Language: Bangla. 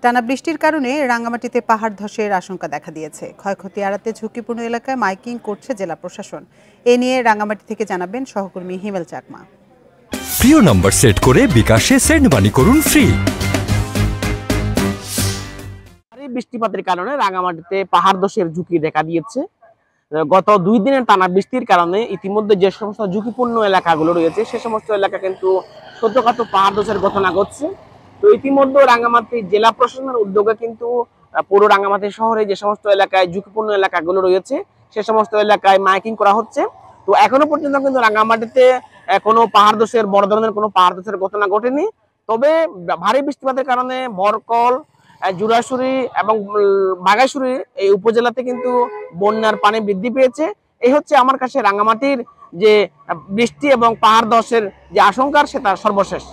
টানা বৃষ্টির কারণে রাঙ্গামাটিতে পাহাড় ধসের আশঙ্কা দেখা দিয়েছে। ক্ষয়ক্ষতি এড়াতে ঝুঁকিপূর্ণ এলাকায় মাইকিং করছে জেলা প্রশাসন। এ নিয়ে রাঙ্গামাটি থেকে জানাবেন সহকর্মী হিমেল চাকমা। প্রিয় নম্বর সেট করে বিকাশে সেন্ড মানি করুন ফ্রি। বৃষ্টিপাতের কারণে রাঙ্গামাটিতে পাহাড় ধসের ঝুঁকি দেখা দিয়েছে। গত 2 দিনের টানা বৃষ্টির কারণে ইতিমধ্যে যে সমস্ত ঝুঁকিপূর্ণ এলাকাগুলো রয়েছে সে সমস্ত এলাকা কিন্তু ছোটখাটো পাহাড় ধসের ঘটনা ঘটছে। তো ইতিমধ্যে রাঙ্গামাটি জেলা প্রশাসনের উদ্যোগে কিন্তু পুরো রাঙ্গামাটি শহরে যে সমস্ত এলাকায় ঝুঁকিপূর্ণ এলাকাগুলো রয়েছে সে সমস্ত এলাকায় মাইকিং করা হচ্ছে। তো এখনো পর্যন্ত কিন্তু রাঙ্গামাটিতে কোনো পাহাড় ধসের বড় ধরনের কোনো পাহাড় ধসের ঘটনা ঘটেনি। তবে ভারী বৃষ্টিপাতের কারণে বরকল, জুরাছড়ি এবং বাঘাইছড়ি এই উপজেলাতে কিন্তু বন্যার পানি বৃদ্ধি পেয়েছে। এই হচ্ছে আমার কাছে রাঙ্গামাটির যে বৃষ্টি এবং পাহাড় ধসের যে আশঙ্কা সেটা সর্বশেষ।